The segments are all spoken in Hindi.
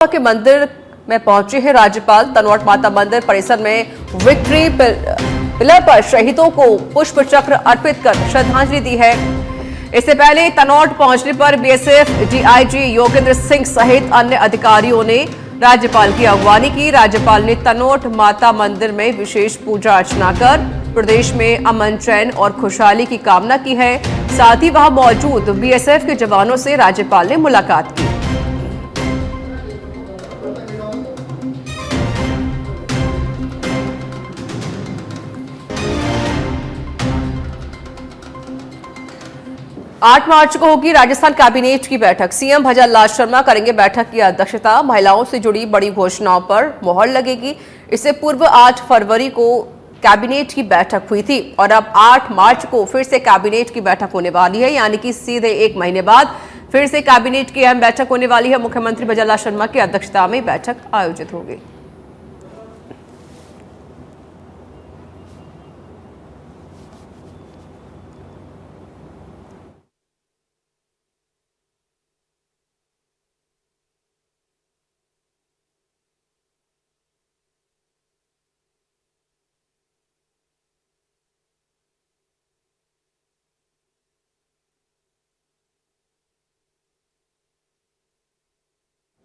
के मंदिर में पहुंचे हैं राज्यपाल। तनोट माता मंदिर परिसर में विक्ट्री पिलर पर शहीदों को पुष्प चक्र अर्पित कर श्रद्धांजलि दी है। इससे पहले तनोट पहुंचने पर बीएसएफ डीआईजी योगेंद्र सिंह सहित अन्य अधिकारियों ने राज्यपाल की अगवानी की। राज्यपाल ने तनोट माता मंदिर में विशेष पूजा अर्चना कर प्रदेश में अमन, चैन और खुशहाली की कामना की है। साथ ही वहां मौजूद बीएसएफ के जवानों से राज्यपाल ने मुलाकात की। 8 मार्च को होगी राजस्थान कैबिनेट की बैठक। सीएम भजनलाल शर्मा करेंगे बैठक की अध्यक्षता। महिलाओं से जुड़ी बड़ी घोषणाओं पर मोहर लगेगी। इससे पूर्व 8 फरवरी को कैबिनेट की बैठक हुई थी और अब 8 मार्च को फिर से कैबिनेट की बैठक होने वाली है, यानी कि सीधे 1 महीने बाद फिर से कैबिनेट की अहम बैठक होने वाली है। मुख्यमंत्री भजनलाल शर्मा की अध्यक्षता में बैठक आयोजित होगी।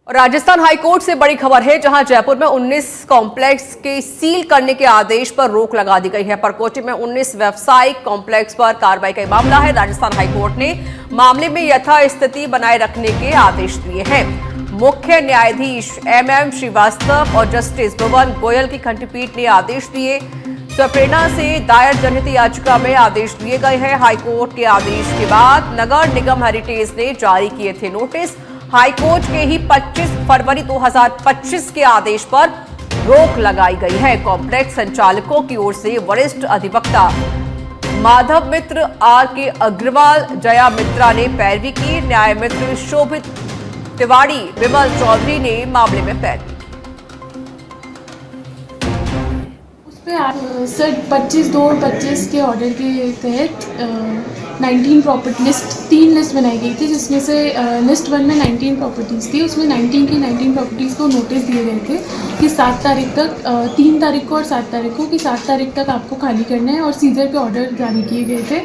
राजस्थान हाईकोर्ट से बड़ी खबर है, जहां जयपुर में 19 कॉम्प्लेक्स के सील करने के आदेश पर रोक लगा दी गई है। परकोटे में 19 व्यावसायिक कॉम्प्लेक्स पर कार्रवाई का मामला है। राजस्थान हाईकोर्ट ने मामले में यथास्थिति बनाए रखने के आदेश दिए हैं। मुख्य न्यायाधीश MM श्रीवास्तव और जस्टिस भुवन गोयल की खंडपीठ ने आदेश दिए। स्वप्रेरणा से दायर जनहित याचिका में आदेश दिए गए हैं। हाईकोर्ट के आदेश के बाद नगर निगम हेरिटेज ने जारी किए थे नोटिस। हाईकोर्ट के ही 25 फरवरी 2025 के आदेश पर रोक लगाई गई है। कॉम्प्लेक्स संचालकों की ओर से वरिष्ठ अधिवक्ता माधव मित्र, RK अग्रवाल, जया मित्रा ने पैरवी की। न्याय मित्र शोभित तिवारी, विमल चौधरी ने मामले में पैरवी की। उस पे सर 25/2/25 के ऑर्डर के तहत 19 प्रॉपर्टी लिस्ट 3 लिस्ट बनाई गई थी, जिसमें से लिस्ट 1 में 19 प्रॉपर्टीज़ थी। उसमें 19 की 19 प्रॉपर्टीज़ को नोटिस दिए गए थे कि 7 तारीख तक 3 तारीख को और 7 तारीख को कि 7 तारीख तक आपको खाली करना है और सीजर के ऑर्डर जारी किए गए थे।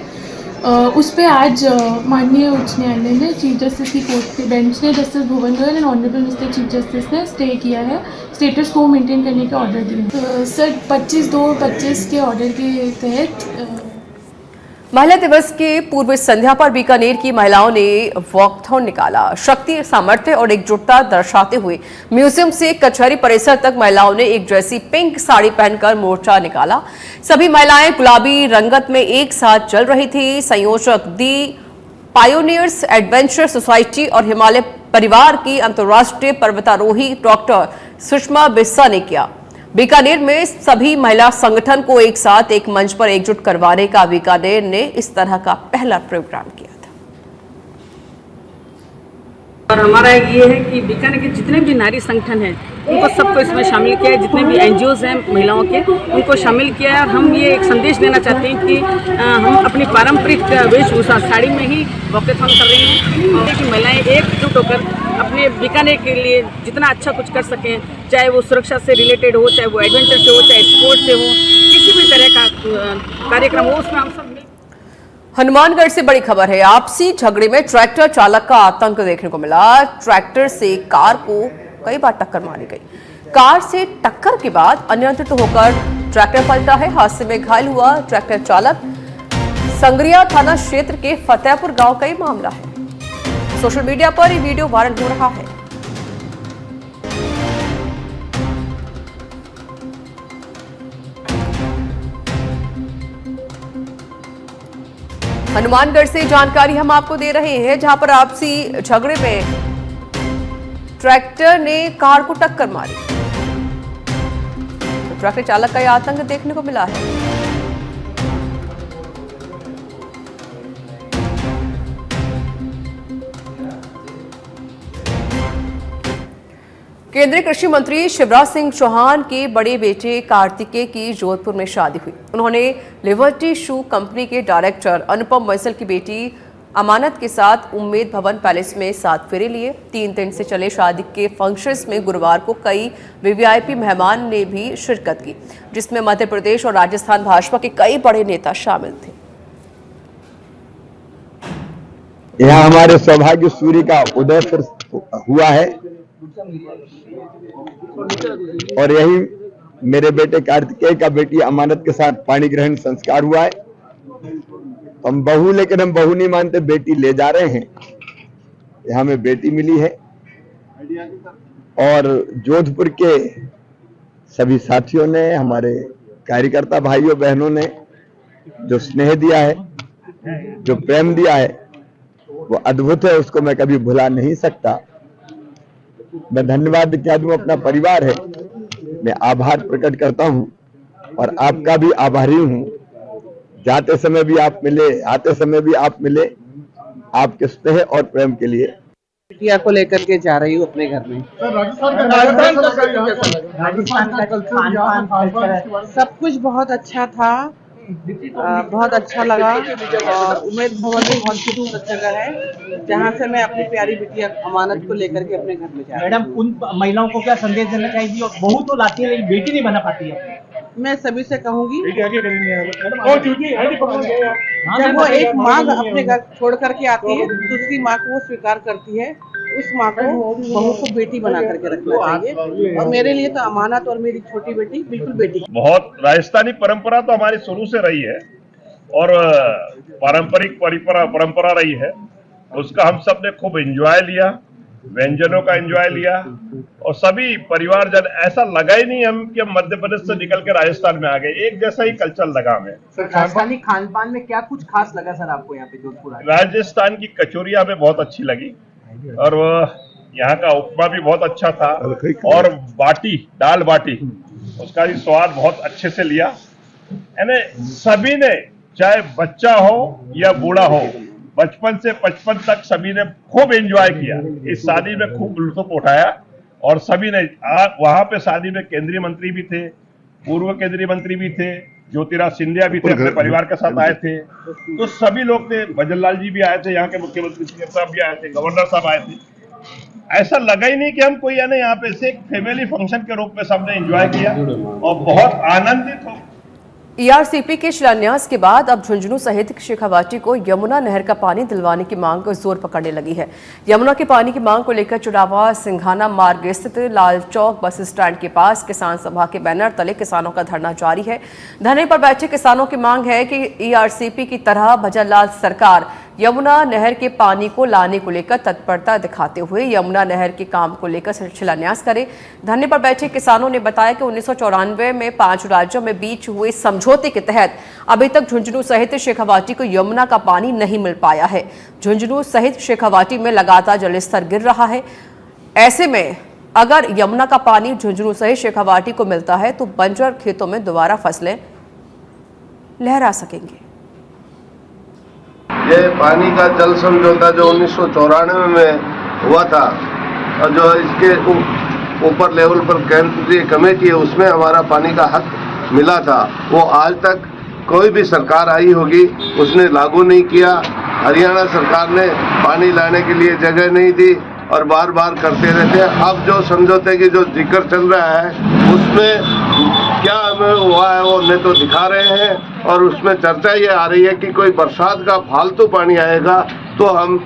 उस पर आज माननीय उच्च न्यायालय ने चीफ जस्टिस की कोर्ट के बेंच ने justice Bhuvan Goyal and honourable mister chief justice ने स्टे किया है, स्टेटस को मेंटेन करने के ऑर्डर दिए। सर 25/2/25 के ऑर्डर के तहत महिला दिवस के पूर्व संध्या पर बीकानेर की महिलाओं ने वॉकथॉन निकाला। शक्ति, सामर्थ्य और एकजुटता दर्शाते हुए म्यूजियम से कचहरी परिसर तक महिलाओं ने एक जैसी पिंक साड़ी पहनकर मोर्चा निकाला। सभी महिलाएं गुलाबी रंगत में एक साथ चल रही थी। संयोजक दी पायोनियर्स एडवेंचर सोसाइटी और हिमालय परिवार की अंतर्राष्ट्रीय पर्वतारोही डॉक्टर सुषमा बिस्सा ने किया। बीकानेर में सभी महिला संगठन को एक साथ एक मंच पर एकजुट करवाने का बीकानेर ने इस तरह का पहला प्रोग्राम किया था। और हमारा ये है कि बीकानेर के जितने भी नारी संगठन हैं उनको सबको इसमें शामिल किया है। जितने भी NGOs हैं महिलाओं के, उनको शामिल किया है। और हम ये एक संदेश देना चाहते हैं कि हम अपनी पारंपरिक वेशभूषा साड़ी में ही वॉकथॉन कर रही हैं और कि महिलाएं एकजुट होकर अपने बीकानेर के लिए जितना अच्छा कुछ कर सकें, चाहे वो सुरक्षा से रिलेटेड हो, चाहे वो एडवेंचर से हो, चाहे स्पोर्ट्स से हो, किसी भी तरह का कार्यक्रम हो, उसमें हम सब। हनुमानगढ़ से बड़ी खबर है। आपसी झगड़े में ट्रैक्टर चालक का आतंक देखने को मिला। ट्रैक्टर से कार को कई बार टक्कर मारी गई। कार से टक्कर के बाद अनियंत्रित होकर ट्रैक्टर पलटा है। हादसे में घायल हुआ ट्रैक्टर चालक। संगरिया थाना क्षेत्र के फतेहपुर गांव का ही मामला है। सोशल मीडिया पर ये वीडियो वायरल हो रहा है। हनुमानगढ़ से जानकारी हम आपको दे रहे हैं, जहां पर आपसी झगड़े में ट्रैक्टर ने कार को टक्कर मारी। तो ट्रैक्टर चालक का यह आतंक देखने को मिला है। केंद्रीय कृषि मंत्री शिवराज सिंह चौहान के बड़े बेटे कार्तिकेय की जोधपुर में शादी हुई। उन्होंने लिबर्टी शू कंपनी के डायरेक्टर अनुपम बंसल की बेटी अमानत के साथ उम्मेद भवन पैलेस में 7 फेरे लिए। 3 दिन से चले शादी के फंक्शंस में गुरुवार को कई वीवीआईपी मेहमान ने भी शिरकत की, जिसमें मध्य प्रदेश और राजस्थान भाजपा के कई बड़े नेता शामिल थे। यहाँ हमारे सौभाग्य सूर्य का उदय फिर हुआ है और यही मेरे बेटे कार्तिकेय का बेटी अमानत के साथ पाणी ग्रहण संस्कार हुआ है। हम बहू, लेकिन हम बहू नहीं मानते, बेटी ले जा रहे हैं। यहाँ हमें बेटी मिली है और जोधपुर के सभी साथियों ने, हमारे कार्यकर्ता भाइयों बहनों ने जो स्नेह दिया है, जो प्रेम दिया है, वो अद्भुत है। उसको मैं कभी भुला नहीं सकता। मैं धन्यवाद क्या दूं, अपना परिवार है, मैं आभार प्रकट करता हूं और आपका भी आभारी हूं। जाते समय भी आप मिले, आते समय भी आप मिले, आपके स्नेह और प्रेम के लिए। बिटिया को लेकर के जा रही हूँ अपने घर में। राजस्थान का सब कुछ बहुत अच्छा था, बहुत अच्छा लगा और उम्मेद भवन भी बहुत खूबसूरत जगह है, जहाँ से मैं अपनी प्यारी बिटिया अमानत को लेकर के अपने घर में जा रही हूँ। मैडम, उन महिलाओं को क्या संदेश देना चाहिए? बहू तो लाती है लेकिन बेटी नहीं बना पाती है। मैं सभी से कहूंगी, जब वो एक माँ अपने घर छोड़ करके आती है, दूसरी माँ को वो स्वीकार करती है, उस माँ को, बहू को बेटी बना करके रखना चाहिए। और मेरे लिए तो अमानत और मेरी छोटी बेटी बिल्कुल बेटी। बहुत राजस्थानी परंपरा तो हमारी शुरू से रही है और पारंपरिक परंपरा रही है, उसका हम सब ने खूब एंजॉय लिया, व्यंजनों का एंजॉय लिया और सभी परिवारजन, ऐसा लगा ही नहीं हम कि हम मध्य प्रदेश से निकल के राजस्थान में आ गए। एक जैसा ही कल्चर लगा हमें। राजस्थानी खान पान में क्या कुछ खास लगा सर आपको यहाँ पे जोधपुर? राजस्थान की कचौरियां हमें बहुत अच्छी लगी और यहाँ का उपमा भी बहुत अच्छा था और बाटी, दाल बाटी, उसका भी स्वाद बहुत अच्छे से लिया। यानी सभी ने, चाहे बच्चा हो या बूढ़ा हो, बचपन से 55 तक सभी ने खूब एंजॉय किया। इस शादी में खूब लुत्फ उठाया और सभी ने वहां पे शादी में केंद्रीय मंत्री भी थे, पूर्व केंद्रीय मंत्री भी थे, ज्योतिराज सिंधिया भी थे, अपने परिवार के साथ आए थे, तो सभी लोग थे। भजनलाल जी भी आए थे, यहाँ के मुख्यमंत्री साहब भी आए थे, गवर्नर साहब आए थे। ऐसा लगा ही नहीं कि हम कोई, यानी यहाँ पे से एक फैमिली फंक्शन के रूप में सबने एंजॉय किया और बहुत आनंदित हो। ईआरसीपी के शिलान्यास के बाद अब झुंझुनू सहित शेखावाटी को यमुना नहर का पानी दिलवाने की मांग जोर पकड़ने लगी है। यमुना के पानी की मांग को लेकर चुनावा सिंघाना मार्ग स्थित लाल चौक बस स्टैंड के पास किसान सभा के बैनर तले किसानों का धरना जारी है। धरने पर बैठे किसानों की मांग है कि ईआरसीपी की तरह भजनलाल सरकार यमुना नहर के पानी को लाने को लेकर तत्परता दिखाते हुए यमुना नहर के काम को लेकर शिलान्यास करे। धरने पर बैठे किसानों ने बताया कि 1994 में 5 राज्यों में बीच हुए समझौते के तहत अभी तक झुंझुनू सहित शेखावाटी को यमुना का पानी नहीं मिल पाया है। झुंझुनू सहित शेखावाटी में लगातार जलस्तर गिर रहा है। ऐसे में अगर यमुना का पानी झुंझुनू सहित शेखावाटी को मिलता है तो बंजर खेतों में दोबारा फसलें लहरा सकेंगे। ये पानी का जल समझौता जो 1994 में हुआ था और जो इसके ऊपर लेवल पर केंद्रीय कमेटी है, उसमें हमारा पानी का हक मिला था, वो आज तक कोई भी सरकार आई होगी उसने लागू नहीं किया। हरियाणा सरकार ने पानी लाने के लिए जगह नहीं दी और बार बार करते रहते हैं। अब जो समझौते की जो जिक्र चल रहा है उसमें क्या हमें हुआ है वो नहीं तो दिखा रहे हैं और उसमें चर्चा ये आ रही है कि कोई बरसात का फालतू पानी आएगा तो हम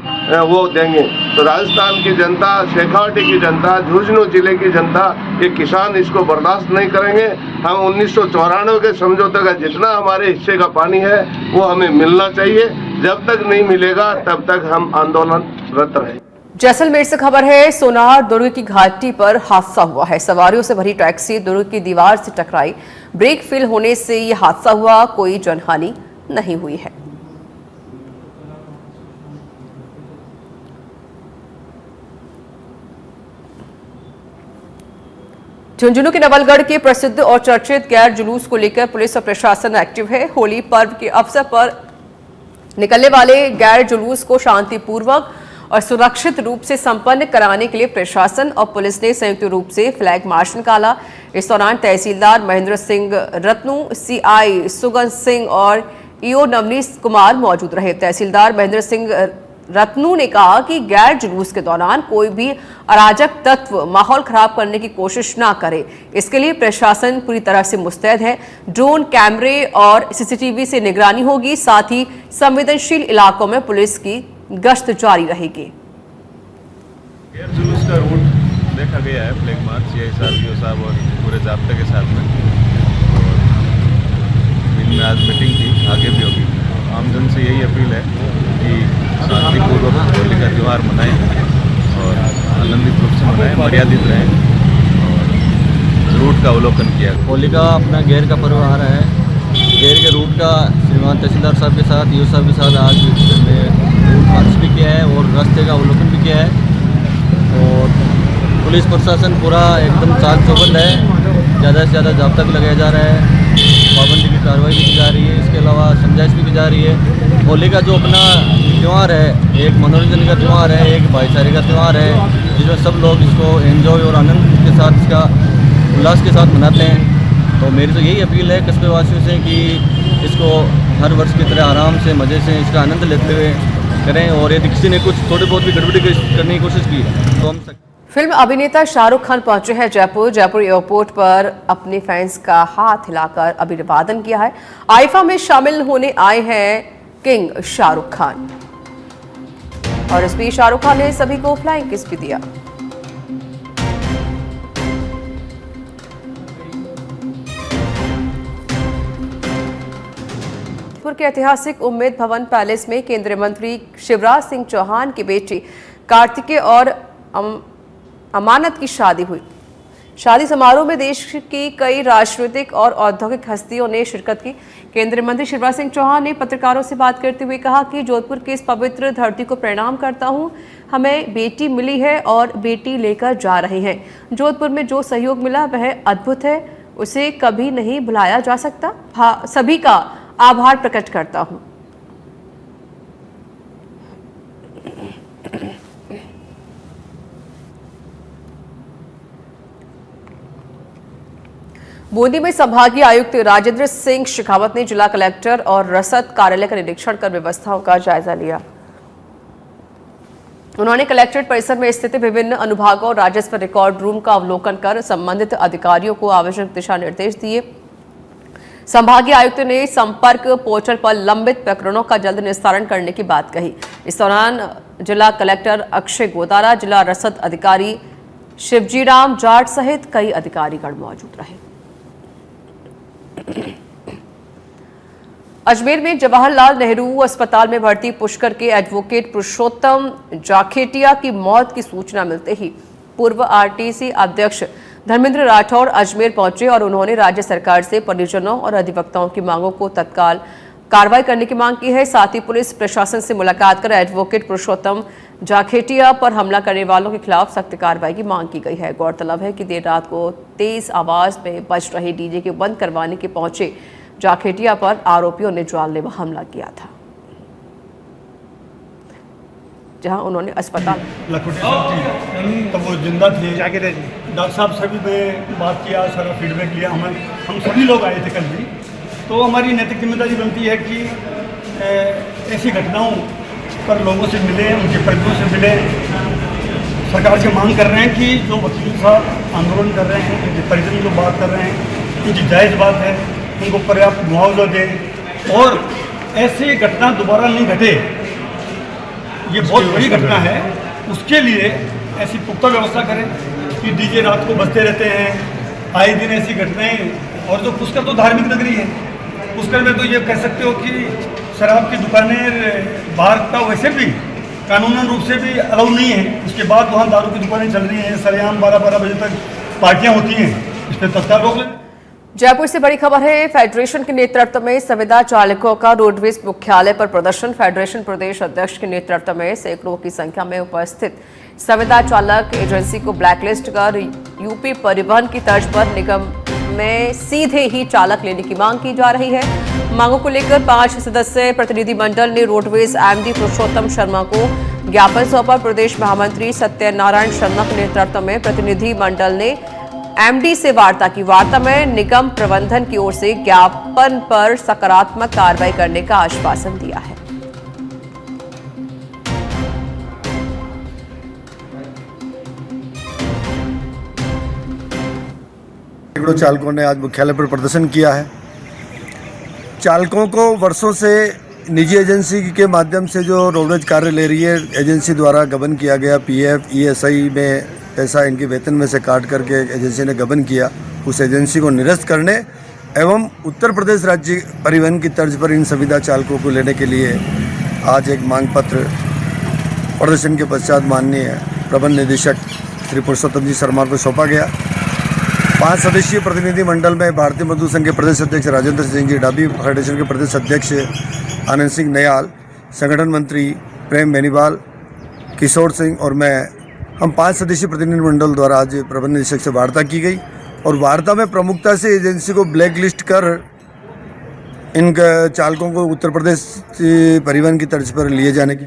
वो देंगे। तो राजस्थान की जनता, शेखावाटी की जनता, झुंझुनू जिले की जनता, ये किसान इसको बर्दाश्त नहीं करेंगे। हम 1994 के समझौते का जितना हमारे हिस्से का पानी है वो हमें मिलना चाहिए। जब तक नहीं मिलेगा तब तक हम आंदोलनरत रहेंगे। जैसलमेर से खबर है, सोनार दुर्ग की घाटी पर हादसा हुआ है। सवारियों से भरी टैक्सी दुर्ग की दीवार से टकराई। ब्रेक फेल होने से यह हादसा हुआ, कोई जनहानि नहीं हुई है। झुंझुनू के नवलगढ़ के प्रसिद्ध और चर्चित गैर जुलूस को लेकर पुलिस और प्रशासन एक्टिव है। होली पर्व के अवसर पर निकलने वाले गैर जुलूस को शांतिपूर्वक और सुरक्षित रूप से संपन्न कराने के लिए प्रशासन और पुलिस ने संयुक्त रूप से फ्लैग मार्च निकाला। इस दौरान तहसीलदार महेंद्र सिंह रत्नू, सीआई सुगन सिंह और ईओ नवनीत कुमार मौजूद रहे। तहसीलदार महेंद्र सिंह रत्नू ने कहा कि गैर जुलूस के दौरान कोई भी अराजक तत्व माहौल खराब करने की कोशिश ना करे। इसके लिए प्रशासन पूरी तरह से मुस्तैद है। ड्रोन कैमरे और सीसीटीवी से निगरानी होगी। साथ ही संवेदनशील इलाकों में पुलिस की गश्त जारी रहेगी। गैर जुलूस का रूट देखा गया है, फ्लैग मार्च सीआई साहब, ईओ साहब और पूरे जाब्ते के साथ में। और इनमें आज मीटिंग थी, आगे भी होगी। आमजन से यही अपील है कि शांतिपूर्वक होली का त्यौहार मनाएं और आनंदित रूप से मनाएं, मर्यादित रहें और रूट का अवलोकन किया। होली का अपना गैर का पर्व आ रहा है। गैर के रूट का श्रीमान तहसीलदार साहब के साथ, ईओ साहब के साथ आज रूट मार्च भी किया है और रास्ते का अवलोकन भी किया है। और पुलिस प्रशासन पूरा एकदम चाक चौबंद है। ज़्यादा से ज़्यादा जाब्ता भी लगाया जा रहा है, पाबंदी की कार्रवाई भी की जा रही है। इसके अलावा समझाइश भी की जा रही है। होली का जो अपना त्यौहार है, एक मनोरंजन का त्यौहार है, एक भाईचारे का त्यौहार है, जिसमें सब लोग इसको एंजॉय और आनंद के साथ, इसका उल्लास के साथ मनाते हैं। तो मेरी तो यही अपील है कस्बे वासियों से कि इसको हर वर्ष की तरह आराम से, मज़े से इसका आनंद लेते हुए करें। और यदि किसी ने कुछ थोड़ी बहुत भी गड़बड़ी करने की कोशिश की तो हम फिल्म अभिनेता शाहरुख खान पहुंचे हैं जयपुर एयरपोर्ट पर अपने फैंस का हाथ हिलाकर अभिवादन किया है। आईफा में शामिल होने आए हैं किंग शाहरुख खान और इस बीच शाहरुख खान ने सभी को फ्लाइंग किस भी दिया। जयपुर के ऐतिहासिक उम्मेद भवन पैलेस में केंद्रीय मंत्री शिवराज सिंह चौहान की बेटी कार्तिकेय और अमानत की शादी हुई। शादी समारोह में देश की कई राजनीतिक और औद्योगिक हस्तियों ने शिरकत की। केंद्रीय मंत्री शिवराज सिंह चौहान ने पत्रकारों से बात करते हुए कहा कि जोधपुर की इस पवित्र धरती को प्रणाम करता हूं। हमें बेटी मिली है और बेटी लेकर जा रहे हैं। जोधपुर में जो सहयोग मिला वह अद्भुत है, उसे कभी नहीं भुलाया जा सकता। सभी का आभार प्रकट करता हूं। बूंदी में संभागीय आयुक्त राजेंद्र सिंह शेखावत ने जिला कलेक्टर और रसद कार्यालय का निरीक्षण कर व्यवस्थाओं का जायजा लिया। उन्होंने कलेक्ट्रेट परिसर में स्थित विभिन्न अनुभागों और राजस्व रिकॉर्ड रूम का अवलोकन कर संबंधित अधिकारियों को आवश्यक दिशा निर्देश दिए। संभागीय आयुक्त ने संपर्क पोर्टल पर लंबित प्रकरणों का जल्द निस्तारण करने की बात कही। इस दौरान जिला कलेक्टर अक्षय गोदारा, जिला रसद अधिकारी शिवजीराम जाट सहित कई अधिकारीगण मौजूद रहे। अजमेर में जवाहरलाल नेहरू अस्पताल में भर्ती पुष्कर के एडवोकेट पुरुषोत्तम जाखेटिया की मौत की सूचना मिलते ही पूर्व आरटीसी अध्यक्ष धर्मेंद्र राठौर अजमेर पहुंचे और उन्होंने राज्य सरकार से परिजनों और अधिवक्ताओं की मांगों को तत्काल कार्रवाई करने की मांग की है। साथ ही पुलिस प्रशासन से मुलाकात कर एडवोकेट पुरुषोत्तम जाखेटिया पर हमला करने वालों के खिलाफ सख्त कार्रवाई की मांग की गई है। गौरतलब है कि देर रात को तेज आवाज में बज रहे डीजे के बंद करवाने के पहुंचे जाखेटिया पर आरोपियों ने जानलेवा हमला किया था, जहां उन्होंने अस्पताल तब वो जिंदा थे। डॉक्टर साहब सभी ने बात किया, सारा फीडबैक लिया। हम सभी लोग आए थे कल भी। तो हमारी नैतिक जिम्मेदारी बनती है कि ऐसी घटनाओं पर लोगों से मिले, उनके परिजनों से मिले। सरकार से मांग कर रहे हैं कि जो वकील साहब आंदोलन कर रहे हैं, उनके परिजन जो बात कर रहे हैं, उनकी जायज़ बात है, उनको पर्याप्त मुआवजा दें और ऐसी घटना दोबारा नहीं घटे। ये बहुत बड़ी घटना है, उसके लिए ऐसी पुख्ता व्यवस्था करें कि डीजे रात को बजते रहते हैं, आए दिन ऐसी घटनाएं। और जो पुष्कर तो धार्मिक नगरी है, पुष्कर में तो ये कह सकते हो कि शराब की दुकानें बाहर का वैसे भी कानूनन रूप से भी अलाउ नहीं है। उसके बाद वहाँ दारू की दुकानें चल रही हैं, सरेआम 12-12 बजे तक पार्टियाँ होती हैं। इस पर तत्काल रोक लें। जयपुर से बड़ी खबर है। फेडरेशन के नेतृत्व में संविदा चालकों का रोडवेज मुख्यालय पर प्रदर्शन। फेडरेशन प्रदेश अध्यक्ष के नेतृत्व में सैकड़ों की संख्या में उपस्थित संविदा चालक एजेंसी को ब्लैकलिस्ट कर यूपी परिवहन की तर्ज पर निगम में सीधे ही चालक लेने की मांग की जा रही है। मांगों को लेकर 5 सदस्यीय प्रतिनिधि मंडल ने रोडवेज एमडी पुरुषोत्तम शर्मा को ज्ञापन सौंपा। प्रदेश महामंत्री सत्यनारायण शर्मा के नेतृत्व में प्रतिनिधि मंडल ने एमडी से वार्ता की। वार्ता में निगम प्रबंधन की ओर से ज्ञापन पर सकारात्मक कार्रवाई करने का आश्वासन दिया है। सैकड़ों चालकों ने आज मुख्यालय पर प्रदर्शन किया है। चालकों को वर्षों से निजी एजेंसी के माध्यम से जो रोडवेज कार्य ले रही है, एजेंसी द्वारा गबन किया गया। पीएफ ईएसआई में पैसा इनके वेतन में से काट करके एजेंसी ने गबन किया। उस एजेंसी को निरस्त करने एवं उत्तर प्रदेश राज्य परिवहन की तर्ज पर इन संविदा चालकों को लेने के लिए आज एक मांग पत्र प्रदर्शन के पश्चात माननीय प्रबंध निदेशक श्री पुरुषोत्तम जी शर्मा को सौंपा गया। 5 सदस्यीय प्रतिनिधि मंडल में भारतीय मजदूर संघ के प्रदेश अध्यक्ष राजेंद्र सिंह जी, डाबी फेडरेशन के प्रदेश अध्यक्ष आनंद सिंह नयाल, संगठन मंत्री प्रेम बेनीवाल, किशोर सिंह और मैं, हम 5 सदस्यीय प्रतिनिधि मंडल द्वारा आज प्रबंध निदेशक से वार्ता की गई और वार्ता में प्रमुखता से एजेंसी को ब्लैक लिस्ट कर इन चालकों को उत्तर प्रदेश परिवहन की तर्ज पर लिए जाने की।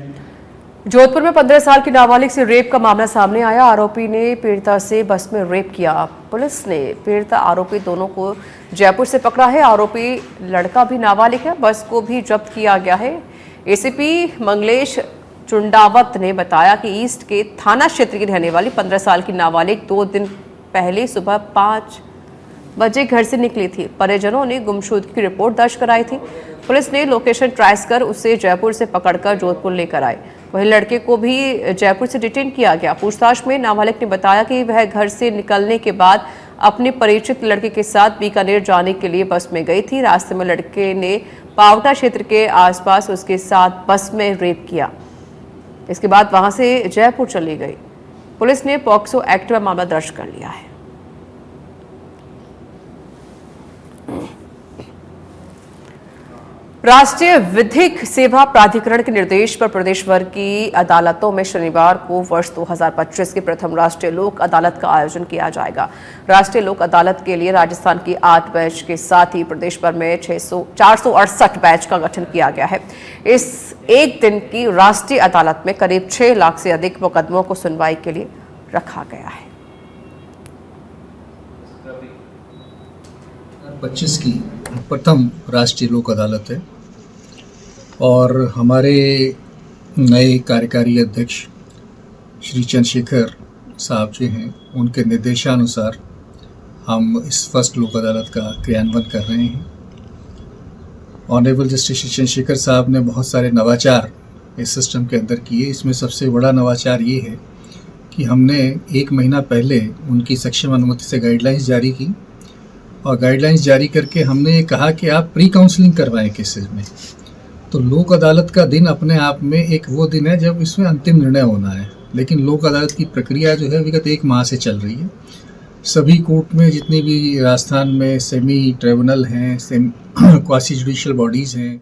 जोधपुर में 15 साल की नाबालिग से रेप का मामला सामने आया। आरोपी ने पीड़िता से बस में रेप किया। पुलिस ने पीड़िता आरोपी दोनों को जयपुर से पकड़ा है। आरोपी लड़का भी नाबालिग है। बस को भी जब्त किया गया है। एसीपी मंगलेश चुंडावत ने बताया कि ईस्ट के थाना क्षेत्र की रहने वाली 15 साल की नाबालिग 2 दिन पहले सुबह 5 बजे घर से निकली थी। परिजनों ने गुमशुदगी की रिपोर्ट दर्ज कराई थी। पुलिस ने लोकेशन ट्रेस कर उसे जयपुर से पकड़कर जोधपुर लेकर आए। वहीं लड़के को भी जयपुर से डिटेन किया गया। पूछताछ में नाबालिग ने बताया कि वह घर से निकलने के बाद अपने परिचित लड़के के साथ बीकानेर जाने के लिए बस में गई थी। रास्ते में लड़के ने पावटा क्षेत्र के आसपास उसके साथ बस में रेप किया। इसके बाद वहां से जयपुर चली गई। पुलिस ने पॉक्सो एक्ट में मामला दर्ज कर लिया है। राष्ट्रीय विधिक सेवा प्राधिकरण के निर्देश पर प्रदेश भर की अदालतों में शनिवार को वर्ष 2025 की प्रथम राष्ट्रीय लोक अदालत का आयोजन किया जाएगा। राष्ट्रीय लोक अदालत के लिए राजस्थान की 8 बैच के साथ ही प्रदेश भर में 468 बैच का गठन किया गया है। इस एक दिन की राष्ट्रीय अदालत में करीब 6 लाख से अधिक मुकदमों को सुनवाई के लिए रखा गया है। 2025 की प्रथम राष्ट्रीय लोक अदालत है और हमारे नए कार्यकारी अध्यक्ष श्री चंद्रशेखर साहब जी हैं, उनके निर्देशानुसार हम इस फर्स्ट लोक अदालत का क्रियान्वयन कर रहे हैं। ऑनरेबल जस्टिस श्री चंद्रशेखर साहब ने बहुत सारे नवाचार इस सिस्टम के अंदर किए। इसमें सबसे बड़ा नवाचार ये है कि हमने 1 महीना पहले उनकी सक्षम अनुमति से गाइडलाइंस जारी की और गाइडलाइंस जारी करके हमने ये कहा कि आप प्री काउंसलिंग करवाएं केसेस में। तो लोक अदालत का दिन अपने आप में एक वो दिन है जब इसमें अंतिम निर्णय होना है, लेकिन लोक अदालत की प्रक्रिया जो है विगत 1 माह से चल रही है। सभी कोर्ट में जितने भी राजस्थान में सेमी ट्रिब्यूनल हैं, क्वासी जुडिशियल बॉडीज़ हैं,